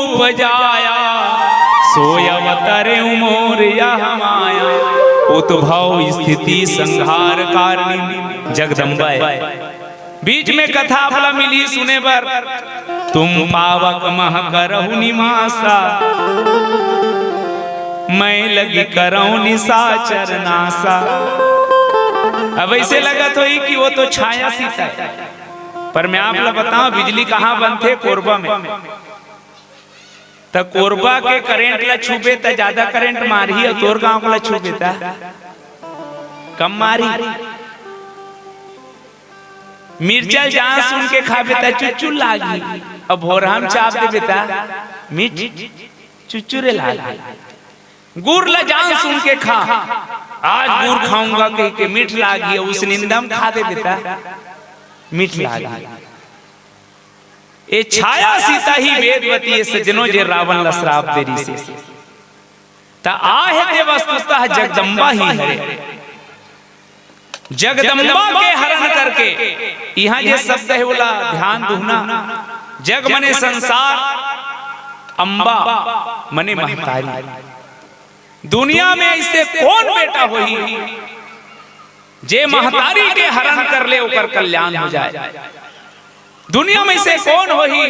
उपजाया, सोय अवतरे मोरया माया, उद्भव स्थिति संहार कारिणी जगदम्बा। बीच में कथा फला मिली सुने बर, तुम पावक मह करहु निमासा, मैं लगी करहु निशाचर नासा। अब ऐसे लगत होई कि वो तो छाया सीता है, पर मैं आप लोग बताऊं बिजली कहाँ बनते? कोरबा में। तो कोरबा के करेंट ला छुबे तो ज्यादा करेंट मारी, और तोर गांव को ला छुबे ता कम मारी। मिर्चा जहाँ सुन के खा बेता चुच्चू लागी, अब भोरहम चाप दे बेता मिर्च चुच्चुरे लागी। गुड़ ला जान सुन के खा, आज गुड़ खाऊंगा कह के मीठ लागी, उस निंदम खा दे बेटा मीठ लागी। ए छाया सीता ही वेदवती सज्जनों जे रावण ला श्राप देरी से, ता आहे ते वस्तुतः जगदम्बा ही है। जगदम्बा के हरण करके यहाँ जे शब्द है बोला ध्यान दुहना, जग मने संसार, अम्बा मने महतारी। दुनिया में ऐसे कौन बेटा होई जे महतारी के हरण कर ले ओकर कल्याण हो जाए। दुनिया में से कौन होई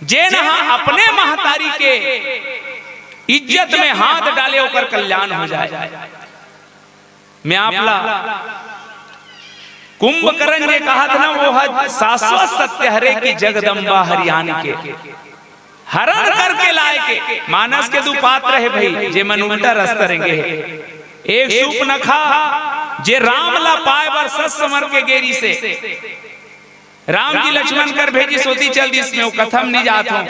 जे नहा अपने महतारी के इज्जत में हाथ डाले ओकर कल्याण हो जाए। मैं आपला कुंभकर्ण ने कहा था ना, वो शाश्वत सत्य हरे की जगदम्बा हरियाणी के हरण करके लाए के। मानस के दो पात्र है भाई जे मन उल्टा रास्ता रहेंगे। एक सूप न खा जे राम ला पाए बर सस समर के गेरी से, राम जी लक्ष्मण कर भेजी सोती चल दी, इसमें वो कथम नहीं जात हूं,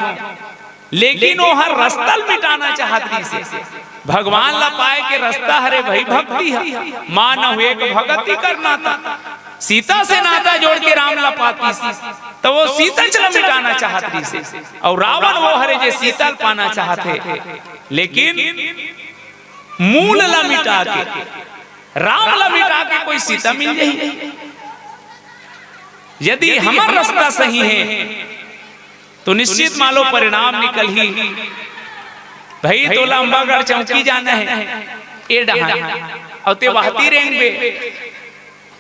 लेकिन वो हर रास्ता मिटाना चाहती से। भगवान ला पाए के रास्ता हरे भाई भक्ति है, मानव एक भगति करना था। सीता से नाता जोड़ के राम ला पाती सी, तो वो सीता चला मिटाना चाहती से, और रावण वो हरे जे सीता पाना चाहते, लेकिन मूल ला मिटा के, राम ला मिटा के कोई सीता मिल जाए। यदि हमारा रास्ता सही है तो निश्चित मालो परिणाम निकल ही। भाई तो लंबागढ़ चौकी जाना है, ए और ते बहती रेंग में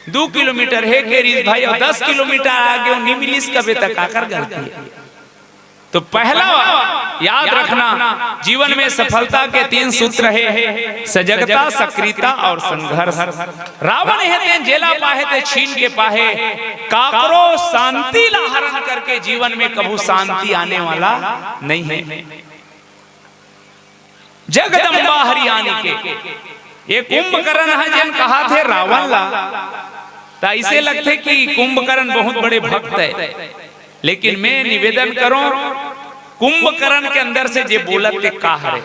2 किलोमीटर है केरीज भाई, और 10 किलोमीटर आगे निमिलिस का बेटा काकर करती है। तो पहला याद रखना, जीवन में सफलता के 3 सूत्र है, सजगता, सक्रियता और संघर्ष। रावण है जेला पाहे ते छीन के पाहे, काकरो शांति ला हरण करके जीवन में कभू शांति आने वाला नहीं है। जगदम्बा हरियाणी के ये कुंभकर्ण है जिन कहा थे रावण ला, तो ऐसे लगते कि कुंभकर्ण बहुत बड़े भक्त है, लेकिन मैं निवेदन करूं कुंभकर्ण के अंदर से जे बोलत के का हरे।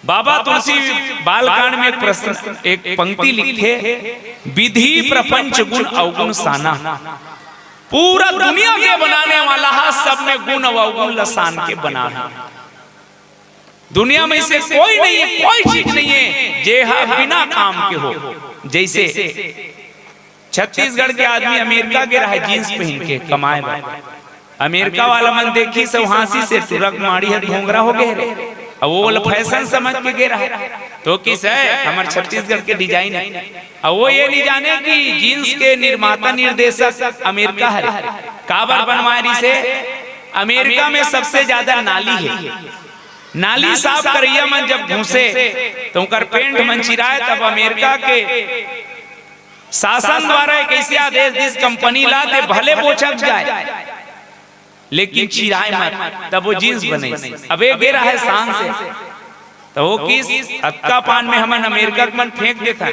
बाबा तुलसी बालकांड में एक प्रश्न, एक पंक्ति लिखे, विधि प्रपंच गुण अवगुण साना। पूरा दुनिया के बनाने वाला है, सब में गुण अवगुण लसान के बनाना। दुनिया में से कोई नहीं है, कोई चीज नहीं है जे बिना काम के हो। जैसे छत्तीसगढ़ के आदमी अमेरिका के रहा जींस पहन के कमाए, अमेरिका वाला मन देखी सब हांसी से तुरक मारी है घोंगरा हो गए, और वो फैशन समझ के गे रहा तो किस है हमारे छत्तीसगढ़ के डिजाइन है। और वो ये नहीं जाने कि जींस के निर्माता निर्देशक अमेरिका है। काबर बनवारी से अमेरिका में सबसे ज्यादा नाली है, नाली साफ करिया मन जब घुसे तो उनका पेंट मन चिराए, तब अमेरिका के शासन द्वारा एक ऐसे आदेश जिस कंपनी लाते भले वो छप जाए लेकिन चिराए मत, तब वो जींस बने। अब एक गिरा है शान से, तो वो किस अक्का पान में हमन अमेरिका मन फेंक देता।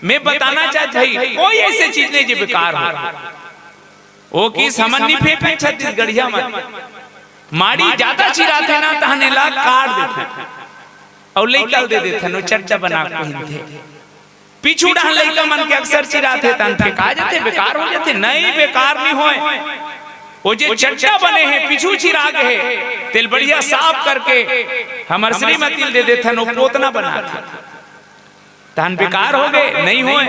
मैं बताना चाहता हूँ कोई ऐसी चीज नहीं जो बेकार हो। वो किस हमन नहीं फेंक छत्तीसगढ़िया मत माड़ी ज्यादा चिराते ना तहने ला काट देते और लेकल दे देते नो चट्टा बना के पहनते। पीछू डाल लइका मन के अक्सर चिराते तन फेंका जाते, बेकार हो जाते। नहीं बेकार नहीं होए, वो जे चट्टा बने हैं पीछू चिराग है तेल बढ़िया साफ करके हमर श्रीमती दे देते नो पोतना बनाते तन बेकार हो गए। नहीं होए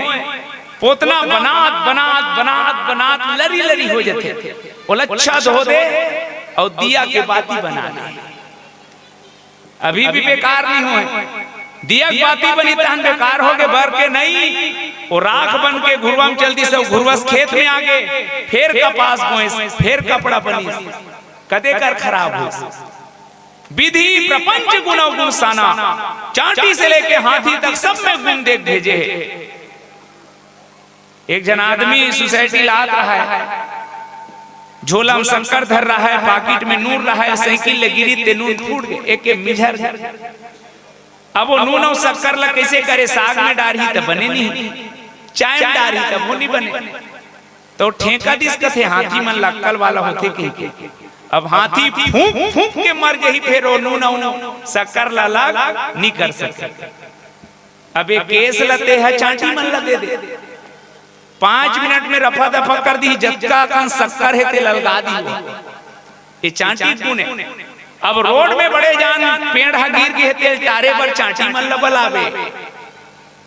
पोतना बनात बनात बनात बनात लरी लरी हो जाते। बोला अच्छा धो दे और दिया के बाती बना दे, अभी भी बेकार नहीं हुए। दिया की बाती बनी तहन बेकार हो गए भर के नहीं। वो राख बन के घुरवा में चलती सब घुरवस खेत में आ गए, फिर कपास बोए, फिर कपड़ा बनी, कदे कर खराब हो। विधि प्रपंच गुण गुण साना, चांटी से लेके हाथी तक सब में गुण देख भेजे। एक जन आदमी सोसाइटी लात रहा है, झोला में शंकर धर रहा है, पाकिट में नूर रहा है, साइकिल ले गिरी ते नून फूट गए, एक मिझर। अब वो नून और शक्कर ला कैसे करे, साग में डारी तब बने नहीं, चाय में डारी तब वो नहीं बने। तो ठेका दिस कथे हाथी मन लक्कल वाला होते के। अब हाथी फूंक फूंक के मर गई, फिर वो नून और शक्कर ला लाग नहीं कर सके। अब एक केस लते है चांटी मन ला दे दे, 5 मिनट में रफा दफा कर दी, जक्का का शक्कर है ते ललगा दी। ये चांटी तूने अब रोड में बड़े जान पेड़ हा गिर के तेल तारे पर चांटी मन लबल आवे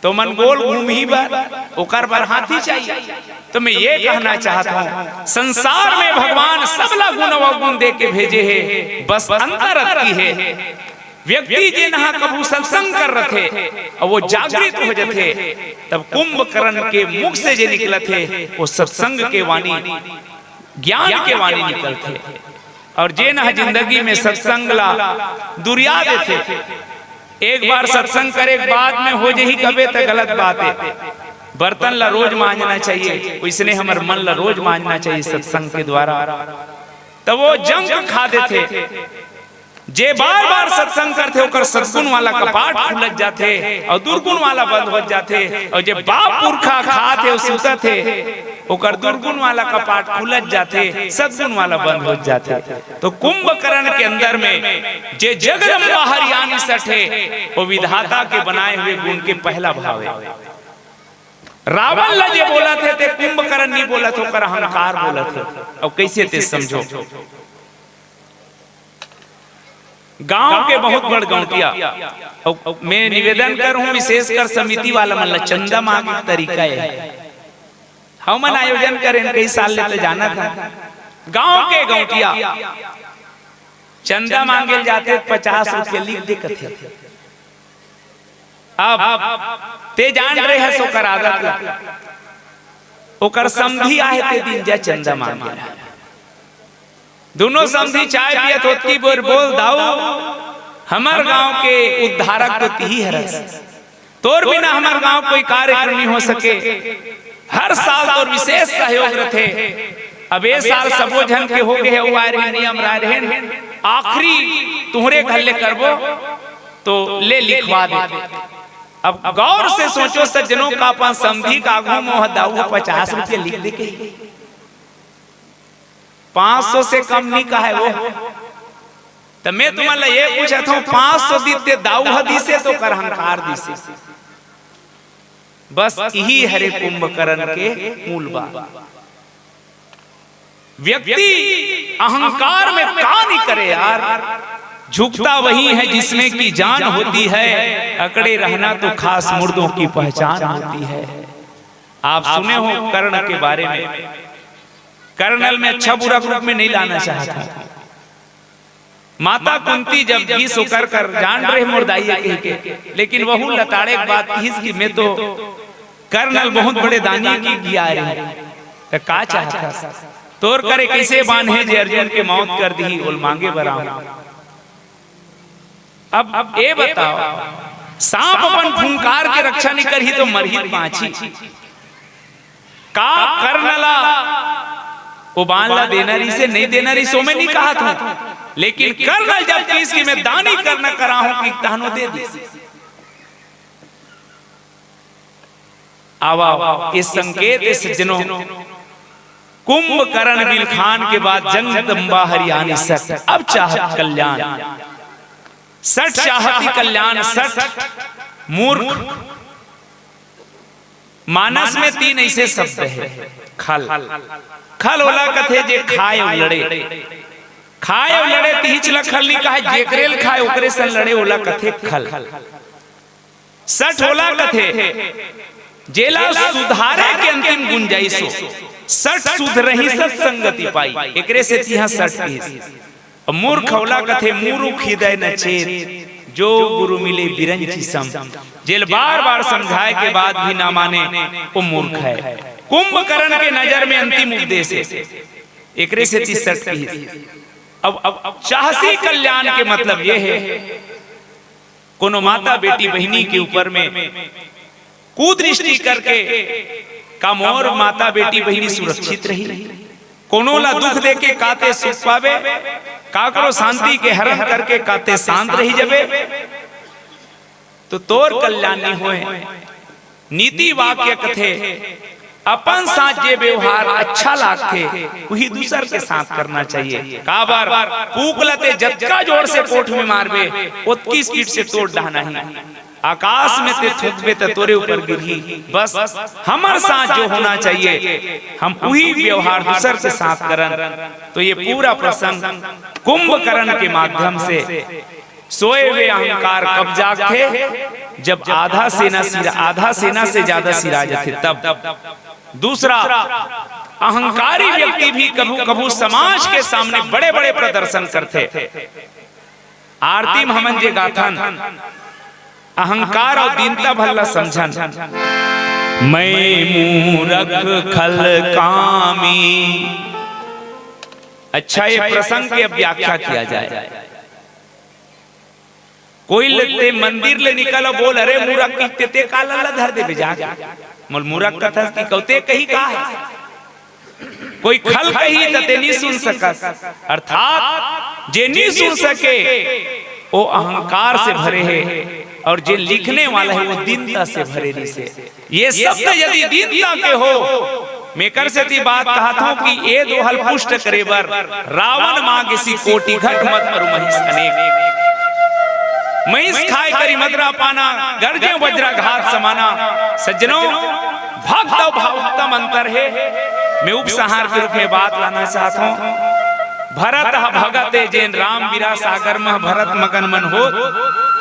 तो मन गोल घूम ही बार ओकर पर हाथी चाहिए। तो मैं ये कहना चाहता हूँ संसार में भगवान सबला गुण अवगुण दे के भेजे है, बस अंतर की है। व्यक्ति जे नहा कबू सत्संग कर रखे और वो जागृत हो जाते, तब कुंभकर्ण के मुख से जे निकलते वो सत्संग के वाणी ज्ञान के वाणी निकलते। और जे ना जिंदगी में सत्संग ला दुरिया देते, एक बार सत्संग करे बाद में हो जही कबे तो गलत बात है। बर्तन ला रोज मांजना चाहिए, इसने हमार मन ला रोज मांजना चाहिए सत्संग के द्वारा। तो वो जंग खा देते। जे बार बार सत्संग करते ओकर सद्गुण वाला कपाट खुलत जाते और दुर्गुण वाला बंद हो जाते। और जे बाप पुरखा खाते सुतते ओकर दुर्गुण वाला कपाट खुलत जाते, सद्गुण वाला बंद हो जाते। तो कुंभकर्ण के अंदर में जे जगदम्बा हरियाणी सठे वो विधाता के बनाए हुए गुण के पहला भाव है। रावण ला जे बोला थे ते कुंभकर्ण नहीं बोला थे, ओकर अहंकार बोला थे। अब कैसे ते समझो, गांव के बहुत बड़ गौटिया मैं निवेदन करूं विशेषकर समिति वाला मन ला चंदा मांगे तरीका है। हम मन आयोजन करें कई साल ले तो जाना था, गांव के गौटिया चंदा मांगे जाते 50 रुपये लिख दे कथे। अब ते जान रहे है सोकर आदत ओकर समधी आए ते दिन जा चंदा मांगे, दोनों समधी चाय पियत होती बोल दाऊ हमार गांव के उद्धारक तो ही है, तोर बिना हमार गांव कोई कार्यक्रम नहीं हो सके। हर साल तो विशेष सहयोग रहे, अब ये साल सबो जन के हो गए है नियम रहे, आखिरी तुहरे घर ले करबो तो ले लिखवा दे। अब गौर से सोचो सज्जनों का अपन समधी का आगू मोह दाऊ 50 रुपये लिख दे के 500 से कम नहीं का है वो। तो मैं तुम्हारा ये पूछा था 500 दीते दाऊ हदी से तो कर अहंकार दी से। बस यही हरे कुंभकर्ण के मूल बात। व्यक्ति अहंकार में का नहीं करे यार, झुकता वही है जिसमें की जान होती है, अकड़े रहना तो खास मुर्दों की पहचान होती है। आप सुने हो कर्ण के बारे में, कर्नल में अच्छा बुरा रूप में नहीं लाना चाहता। माता कुंती जब घीस होकर कर जान रहे मुर्दाइया के, लेकिन वह लताड़े बात की मैं तो कर्नल बहुत बड़े दानी की गिया रहे का चाहता तोर करे कैसे बांधे जे अर्जुन के मौत कर दी ओल मांगे बराम। अब ये बताओ सांप अपन फुंकार के रक्षा नहीं करही तो मरही पाछी। का करनला वो बांला देना रही से नहीं देना रही सो में नहीं कहा था, लेकिन करनल जब पीस की मैं दानी करना करा हूं कि तहनो दे दी। आवा इस संकेत इस सज्जनों कुंभकर्ण बिलखान के बाद जगदंबा हरियाणी सठ अब चाहत कल्याण, सठ चाहती कल्याण, सठ मूर्ख। मानस में 3 ऐसे शब्द है, खल खल ओला कथे जे खाए लड़े, खाए लड़े तीच लखल नहीं कहा जेकरेल खाए ओकरे से लड़े ओला कथे खल। सठ ओला कथे जेला सुधारे के अंतिम गुंजाइशो, सठ सुधरही सत्संगति पाई एकरे से तिहा सठ की। मूर्ख ओला कथे मूर्ख हृदय न चेत, जो गुरु मिले बिरंची सम, जेल बार बार समझाए के बाद भी ना माने वो मूर्ख है। कुंभकर्ण के नजर में अंतिम उपदेश है एकरे से 30 की। अब चाहसी कल्याण के मतलब ये है कोनो माता बेटी बहिनी के ऊपर में कुदृष्टि करके कमोर माता बेटी बहिनी सुरक्षित रही, कोनो ला दुख दे के काते सुख पावे, काकरो शांति के हरण करके काते शांत रही जबे तो तोर कल्याण नहीं होए। नीति वाक्य कथे अपन साथ जे व्यवहार अच्छा लागते वही दूसर के साथ करना चाहिए। काबर पूकलते जतका जोर से कोठ में मारबे उतकी स्पीड से तोड़ डाहना ही, आकाश में ते थूकबे तो तोरे ऊपर गिरही। बस हमारे साथ जो होना चाहिए हम वही व्यवहार दूसर के साथ करन। तो ये पूरा प्रसंग कुंभकर्ण के माध्यम से सोए हुए अहंकार कब जागते, जब आधा सेना से ज्यादा सिराज थे तब। दूसरा अहंकारी व्यक्ति भी कभू कभू समाज के सामने बड़े बड़े प्रदर्शन करते। आरती में हमन जे गाथन अहंकार और दीनता भल्ला समझन, मैं मूरख खल कामी। अच्छा ये प्रसंग की अब व्याख्या किया जाए। कोई लेते मंदिर ले निकलो बोल अरे मूरख की ते काला धर दे बेजा मोल मूरख कथा की कौते कही का है, कोई खल कही तते नहीं सुन सकस, अर्थात जे नहीं सुन सके वो अहंकार से भरे है और जे लिखने वाला है वो दीनता से भरे से। ये शब्द यदि दीनता के हो मैं कर से ती बात कहा था कि ये दोहल पुष्ट करे बर रावण मां किसी कोटि घट मत मरु महिष अनेक, महिष खाए करी मदरा पाना गर्जे वज्रा घात समाना। सज्जनों भक्त और भावुकतम अंतर है। मैं उपसंहार के रूप में बात लाना चाहता हूँ। भरत भगत जैन राम बिरा सागर मह भरत मगन मन हो,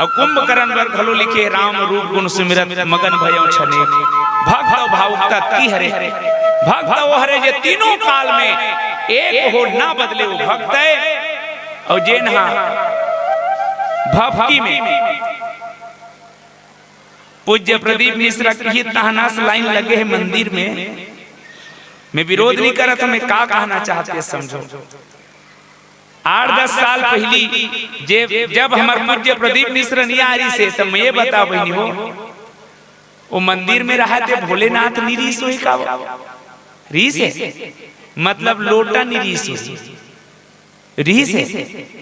और कुंभकर्ण वर घलो लिखे राम रूप गुण सुमिरत मगन भयो छने। भक्त और भावुकता की हरे, भक्त वो हरे जे तीनों काल में एक हो ना बदले वो भक्त है। और जैन भक्ति में पूज्य प्रदीप मिश्रा की तहनास लाइन लगे है मंदिर में। मैं विरोध नहीं कर रहा था, मैं क्या कहना चाहते समझो। 8-10 साल पहली जब हमारे पूज्य प्रदीप मिश्रा नहीं आ रही से, तो मैं ये बता बहनी हो वो मंदिर में रहा थे भोलेनाथ निरीस हुई का रीस है, मतलब लोटा निरीस हुई रीस है,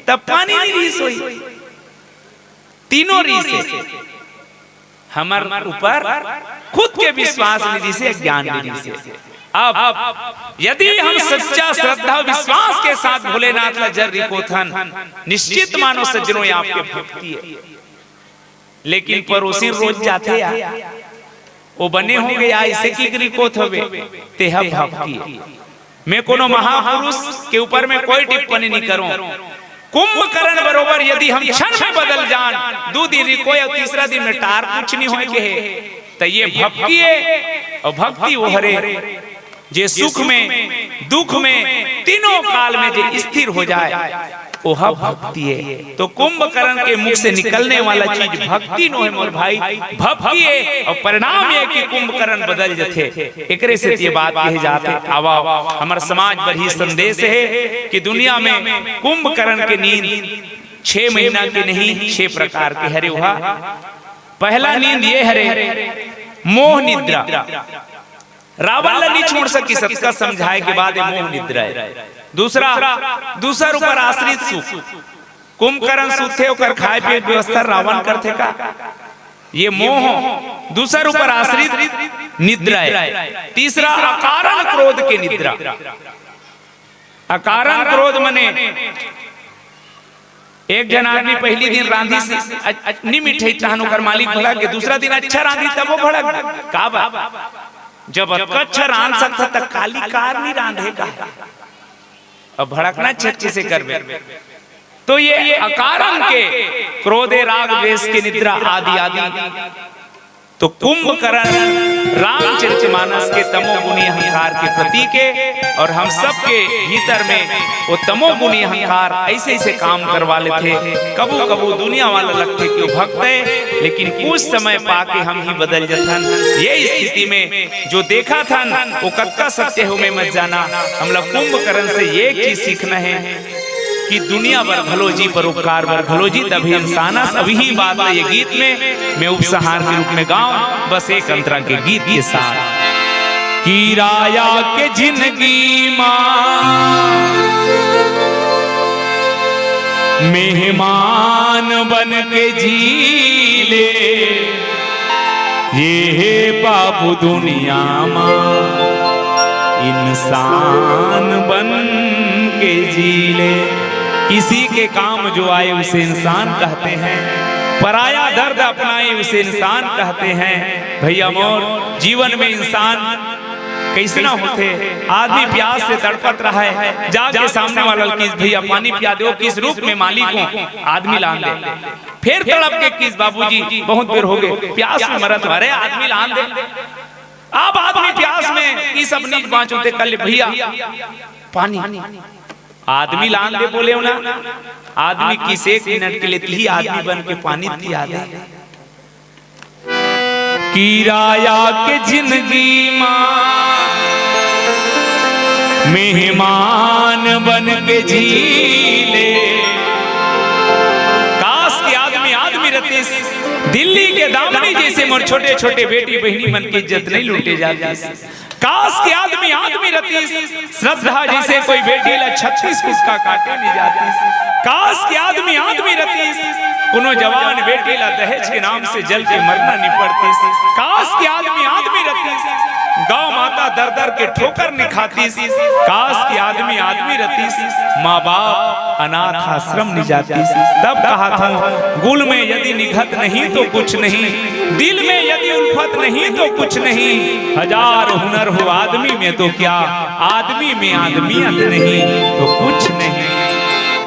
तब पानी निरीस हुई, तीनों रीस है। हमारे ऊपर खुद के विश्वास निधि से ज्ञान निधि से। अब यदि हम सच्चा श्रद्धा विश्वास के साथ भोलेनाथ ला जर रिपोथन निश्चित मानो सज्जनों आपके भक्ति है, लेकिन पड़ोसी रोज जाते वो बने होंगे ऐसे की रिपोथ होवे तेह भक्ति। मैं कोनो महापुरुष के ऊपर में कोई टिप्पणी नहीं करूं। कुंभकर्ण बरोबर यदि हम क्षण में बदल जान, 2 दिन रिकोय और 3रा दिन में टार कुछ नहीं होए के है, तो ये भक्ति है। और भक्ति वो हरे जे सुख में दुख में तीनों काल में जे स्थिर हो जाए वह भक्ति है। तो कुंभकर्ण के मुख से निकलने वाला चीज भक्ति नो है मोर भाई, भक्ति है। और परिणाम ये कि कुंभकर्ण बदल जाते। एकरे से ये बात कहे जाते। आवा हमारे समाज पर ही संदेश है कि दुनिया में कुंभकर्ण के नींद 6 महीना के नहीं 6 प्रकार के हरे हुआ। पहला नींद ये हरे मोह निद्रा, रावण ला नहीं छोड़ सकी, सबका समझाए के बाद मोह निद्रा है। दूसरा ऊपर आश्रित सुख, कुंभकर्ण सुथे होकर खाए पिए व्यवस्था रावण करते का, ये मोह। दूसरा ऊपर आश्रित निद्रा है। तीसरा अकारण क्रोध के निद्रा। अकारण क्रोध मने एक जन आदमी पहली दिन रांधी से नहीं मिठाई तहन ओकर मालिक भड़ा के, दूसरा दिन अच्छा रांधी तब वो भड़क का बा, जब अच्छा रांध सकता तक काली कार नहीं रांधेगा, अब भड़कना छक्के से करबे। तो ये अकारण के क्रोधे राग द्वेष के निद्रा आदि आदि। तो कुंभकर्ण रामचरितमानस के तमोगुणी अहंकार के प्रतीक है, और हम सब के भीतर में वो तमोगुणी अहंकार ऐसे ऐसे काम करवा लेते। कबू कबू दुनिया वाला लगते कि वो भक्त है, लेकिन कुछ समय पाके हम ही बदल जाथन। ये स्थिति में जो देखा था वो कक्का सत्य हो में मत जाना। हम लोग कुंभकर्ण से ये चीज सीखना है कि दुनिया भर भलो जी परोपकार भर भलो जी, तभी इंसान अभी ही बात है। ये गीत में मैं उपसंहार के रूप में गाऊं बस एक अंतरा के गीत के साथ। कि राया के जिंदगी मां मेहमान बन के जी ले, ये बाबू दुनिया मां इंसान बन के जी ले। किसी के काम जो आए उसे इंसान कहते हैं, पराया दर्द अपनाए उसे इंसान कहते हैं। भैया मोर जीवन में इंसान कैसे ना होते। आदमी प्यास से तड़पत रहा है, जाके सामने वाला किस भैया पानी पिया दो, किस रूप में मालिक हो आदमी लान दे, फिर तड़प के किस बाबूजी बहुत देर हो गए प्यास में मरत अरे आदमी लान दे। अब आदमी प्यास में किस अपनी पांच होते कल भैया पानी, आदमी लान दे बोले ना, आदमी किस एक मिनट के लिए ही आदमी बन के पानी पिया दे। किराया के जिंदगी मां मेहमान बन के जी ले। काश के आदमी रहते दिल्ली के दामनी जैसे मोर छोटे छोटे बेटी बहनी मन की इज्जत नहीं लूटे जाती। काश के आदमी रहती श्रद्धा जैसे कोई बेटी ला 36 कुस्का काटे नहीं जाती। काश के आदमी रहती कोनो जवान बेटी ला दहेज के नाम से जल के मरना नहीं पड़ती। काश के आदमी रहती गांव माता दर दर के ठोकर नहीं खाती। काश के आदमी रहती माँ बाप अनाथ आश्रम नहीं जाती। तब कहा था गुल में यदि निघत नहीं तो कुछ नहीं, दिल में यदि उल्फत नहीं तो कुछ नहीं। हजार हुनर हो आदमी में तो क्या, आदमी में आदमियत नहीं तो कुछ नहीं।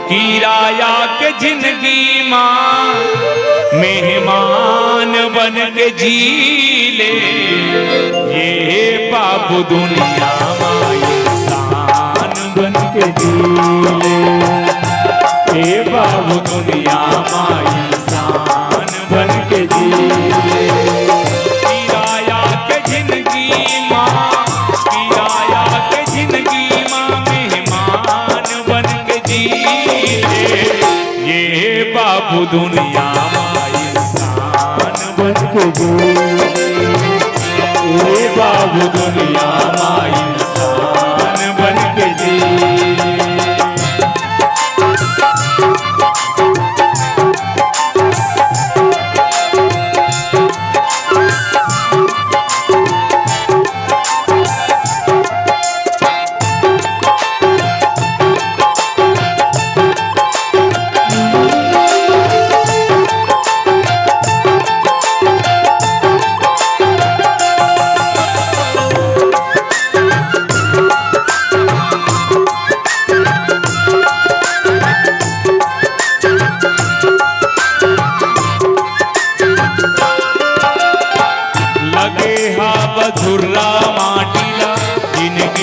किराया के जिंदगी मां मेहमान बन के जी ले, ये बाबू दुनिया मां इंसान बन के जी ले। ये बाबू दुनिया मां इंसान बन के जी ले। किराया के जिंदगी मां, किराया के जिंदगी मां मेहमान बन के जी ले। ये बाबू दुनिया मां इंसान बन के जी ले। ये बाबू दुनिया मां इंसान बन के जी ले।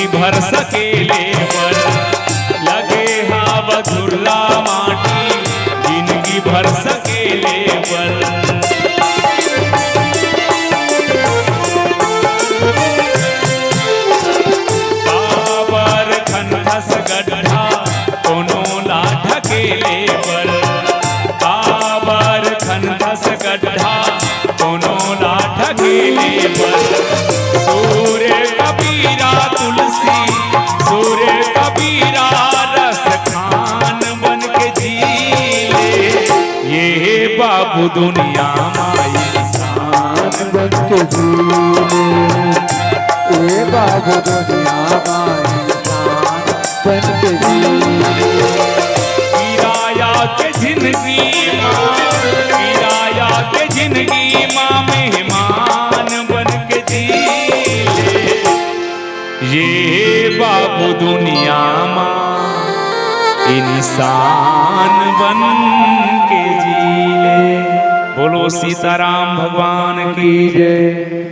भर सकेले पर लगे हा बधुरला माटी, जिंदगी भर सकेले पर। काबर खनखस गड्ढा कोनो ला ढकेले पर, काबर खनखस गड्ढा कोनो ला ढकेले पर। सूर्य बाबू दुनिया माई इंसान बन के जीले, ए बाबू दुनिया माई इंसान बन के जीले। किराया के जिंदगी माँ, किराया के जिंदगी माँ मेहमान बन के जीले, ये बाबू दुनिया माँ इंसान बन के जीले। बोलो सीताराम भगवान की जय।